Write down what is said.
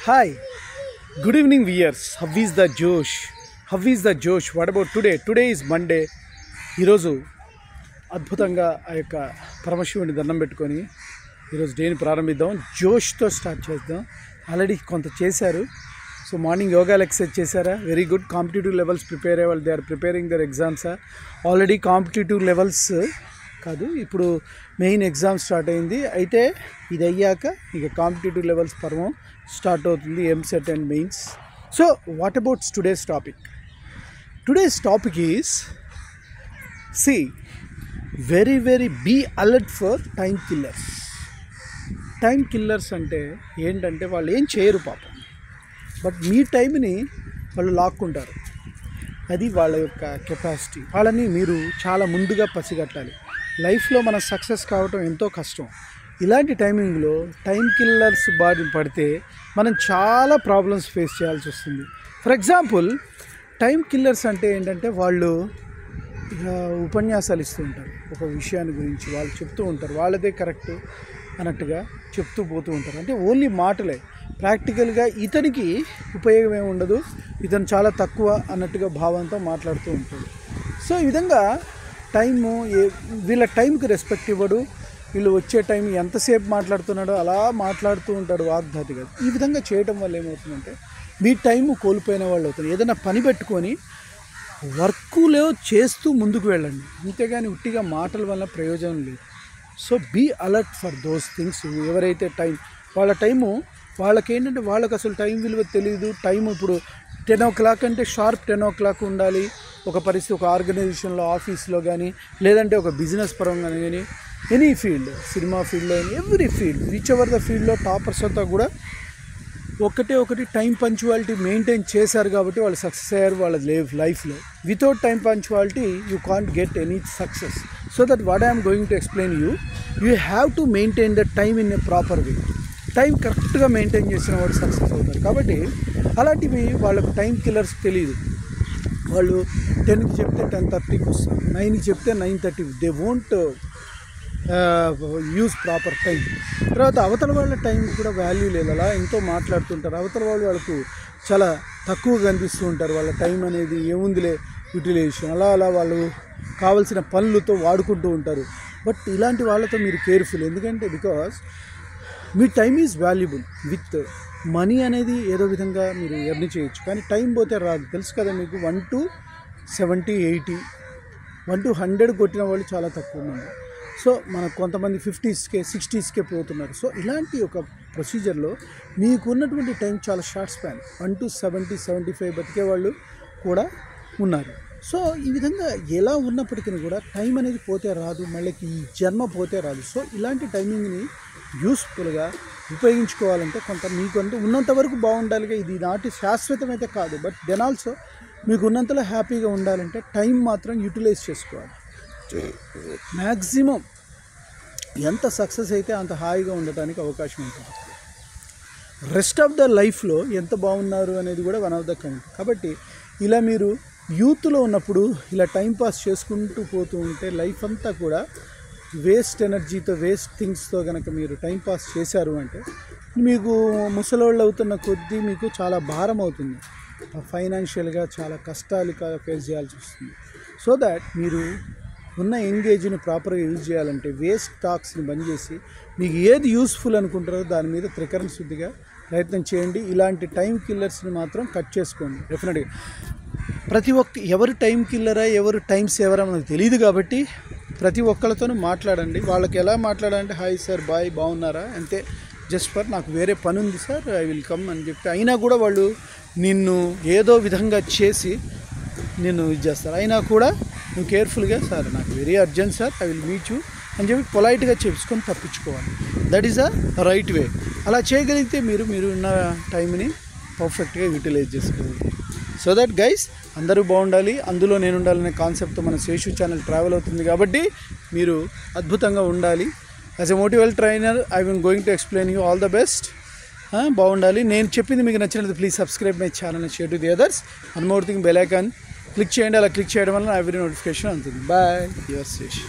Hi, good evening viewers. How is the Josh? How is the Josh? What about today? Today is Monday. ఈరోజు అద్భుతంగా ఆ యొక్క పరమశివుని దండం పెట్టుకొని ఈరోజు డేని ప్రారంభిద్దాం. జోష్తో స్టార్ట్ చేద్దాం. ఆల్రెడీ కొంత చేశారు. సో మార్నింగ్ యోగా ఎక్సర్సైజ్ చేశారా? Very good. Competitive levels prepare అయ్యే వాళ్ళు they are preparing their exams. Already competitive levels కాదు, ఇప్పుడు మెయిన్ ఎగ్జామ్ స్టార్ట్ అయింది. అయితే ఇది అయ్యాక ఇక కాంపిటేటివ్ లెవెల్స్ పర్వం స్టార్ట్ అవుతుంది, EAMCET and mains. So what about today's topic? Today's topic is very be alert for time killers. Time killers అంటే ఏంటంటే వాళ్ళు ఏం చేయరు పాపం, బట్ మీ టైంని వాళ్ళు లాక్కుంటారు. అది వాళ్ళ యొక్క కెపాసిటీ. వాళ్ళని మీరు చాలా ముందుగా పసిగట్టాలి. లైఫ్లో మనం సక్సెస్ కావటం ఎంతో కష్టం. ఇలాంటి టైమింగ్లో టైం కిల్లర్స్ బారిన పడితే మనం చాలా ప్రాబ్లమ్స్ ఫేస్ చేయాల్సి వస్తుంది. ఫర్ ఎగ్జాంపుల్, టైం కిల్లర్స్ అంటే ఏంటంటే వాళ్ళు ఉపన్యాసాలు ఇస్తూ ఉంటారు. ఒక విషయాన్ని గురించి వాళ్ళు చెప్తూ ఉంటారు, వాళ్ళదే కరెక్ట్ అన్నట్టుగా చెప్తూ పోతూ ఉంటారు. అంటే ఓన్లీ మాటలే, ప్రాక్టికల్గా ఇతనికి ఉపయోగం ఏమి ఉండదు, ఇతను చాలా తక్కువ అన్నట్టుగా భావంతో మాట్లాడుతూ ఉంటాడు. సో ఈ విధంగా వీళ్ళ టైంకి రెస్పెక్ట్ ఇవ్వడు. వీళ్ళు వచ్చే టైం ఎంతసేపు మాట్లాడుతున్నాడో అలా మాట్లాడుతూ ఉంటాడు వాగ్దాటిగా. ఈ విధంగా చేయటం వల్ల ఏమవుతుందంటే మీ టైం కోల్పోయిన వాళ్ళు అవుతారు. ఏదైనా పని పెట్టుకొని వర్క్లో చేస్తూ ముందుకు వెళ్ళండి, అంతేగాని ఉట్టిగా మాటల వల్ల ప్రయోజనం లేదు. So be alert for those things. ఎవరైతే వాళ్ళకేంటంటే వాళ్ళకి అసలు టైం విలువ తెలియదు. టైం ఇప్పుడు 10 o'clock అంటే షార్ప్ 10 o'clock ఉండాలి. ఒక పరిస్థితి, ఒక ఆర్గనైజేషన్లో, ఆఫీస్లో కానీ, లేదంటే ఒక బిజినెస్ పరంగా కానీ, ఎనీ ఫీల్డ్, సినిమా ఫీల్డ్లో కానీ, every field, which ever the ఫీల్డ్లో టాపర్స్ అంతా కూడా ఒకటి టైం పంచువాలిటీ మెయింటైన్ చేశారు కాబట్టి వాళ్ళు సక్సెస్ అయ్యారు వాళ్ళ లైఫ్లో. Without time punctuality you can't get any success. So that what I'm going to explain you have to maintain the time in a proper way. Time కరెక్ట్గా మెయింటైన్ చేసిన వాడు success అవుతారు. కాబట్టి అలాంటివి వాళ్ళకు టైం కిల్లర్స్ తెలియదు. వాళ్ళు 10కి చెప్తే 10:30కి వస్తారు, 9కి చెప్తే 9:30. They won't use proper time. తర్వాత అవతల వాళ్ళ టైం కూడా వాల్యూ లేదు. అలా ఎంతో మాట్లాడుతుంటారు. అవతల వాళ్ళకు చాలా తక్కువగా కనిపిస్తూ ఉంటారు. వాళ్ళ టైం అనేది ఏముందిలే యూటిలైజేషన్, అలా వాళ్ళు కావాల్సిన పనులతో వాడుకుంటూ ఉంటారు. బట్ ఇలాంటి వాళ్ళతో మీరు కేర్ఫుల్. ఎందుకంటే because me time is valuable. With money అనేది ఏదో విధంగా మీరు ఎర్న్ చేయొచ్చు, కానీ టైం పోతే రాదు. తెలుసు కదా మీకు, 1 to 70, 80, 1 to 100 కొట్టిన వాళ్ళు చాలా తక్కువ మంది. సో మనకు కొంతమంది 50స్కే 60స్కే పోతున్నారు. సో ఇలాంటి ఒక ప్రొసీజర్లో మీకున్నటువంటి టైం చాలా షార్ట్ స్పాన్. 1 to 70, 75 బతికే వాళ్ళు కూడా ఉన్నారు. సో ఈ విధంగా ఎలా ఉన్నప్పటికీ కూడా టైం అనేది పోతే రాదు, మళ్ళీ ఈ జన్మ పోతే రాదు. సో ఇలాంటి టైమింగ్ని యూస్ఫుల్గా ఉపయోగించుకోవాలంటే మీకంటూ ఉన్నంత వరకు బాగుండాలిగా. ఇది నాటి శాశ్వతమైతే కాదు, బట్ దెన్ ఆల్సో మీకు ఉన్నంతలో హ్యాపీగా ఉండాలంటే టైం మాత్రం యూటిలైజ్ చేసుకోవాలి. మ్యాక్సిమం ఎంత సక్సెస్ అయితే అంత హాయిగా ఉండటానికి అవకాశం ఉంటుంది. రెస్ట్ ఆఫ్ ద లైఫ్లో ఎంత బాగున్నారు అనేది కూడా వన్ ఆఫ్ ద కౌంట్. కాబట్టి ఇలా మీరు యూత్లో ఉన్నప్పుడు ఇలా టైంపాస్ చేసుకుంటూ పోతూ ఉంటే లైఫ్ అంతా కూడా వేస్ట్ ఎనర్జీతో, వేస్ట్ థింగ్స్తో కనుక మీరు టైంపాస్ చేశారు అంటే మీకు ముసలోళ్ళు అవుతున్న కొద్దీ మీకు చాలా భారం అవుతుంది. ఫైనాన్షియల్గా చాలా కష్టాలు ఫేస్ చేయాల్సి వస్తుంది. సో దాట్ మీరు ఉన్న ఎంగేజ్ని ప్రాపర్గా యూజ్ చేయాలంటే వేస్ట్ టాక్స్ని బంద్ చేసి మీకు ఏది యూస్ఫుల్ అనుకుంటారో దాని మీద త్రికరణ శుద్ధిగా ప్రయత్నం చేయండి. ఇలాంటి టైం కిల్లర్స్ని మాత్రం కట్ చేసుకోండి డెఫినెట్గా. ఎవరు టైం కిల్లరా, ఎవరు టైం సేవరా మనకు తెలియదు. కాబట్టి ప్రతి ఒక్కరితోనూ మాట్లాడండి. వాళ్ళకి ఎలా మాట్లాడాలంటే హాయ్ సార్, బాయ్, బాగున్నారా, అంతే. జస్ట్ ఫర్ నాకు వేరే పని ఉంది సార్, ఐ విల్ కమ్ అని చెప్పి, అయినా కూడా వాళ్ళు నిన్ను ఏదో విధంగా చేసి నిన్ను ఇది చేస్తారు. అయినా కూడా నువ్వు కేర్ఫుల్గా, సార్ నాకు very urgent sir, I will meet you అని చెప్పి పొలైట్గా చెప్పుకొని తప్పించుకోవాలి. That is a right way. అలా చేయగలిగితే మీరు ఉన్న టైంని పర్ఫెక్ట్గా యూటిలైజ్ చేసుకోవాలి. సో దట్ గైస్ అందరూ బాగుండాలి, అందులో నేను ఉండాలనే కాన్సెప్ట్తో మన శేషు ఛానల్ ట్రావెల్ అవుతుంది. కాబట్టి మీరు అద్భుతంగా ఉండాలి. As a motivational trainer I will going to explain you all the best. బాగుండాలి. నేను చెప్పింది మీకు నచ్చినట్లయితే please subscribe my channel and share to the others. One more thing, bell icon click చేయండి. అలా క్లిక్ చేయడం వల్ల ఎవ్రీ నోటిఫికేషన్ అందుతుంది. Bye, your Sesh.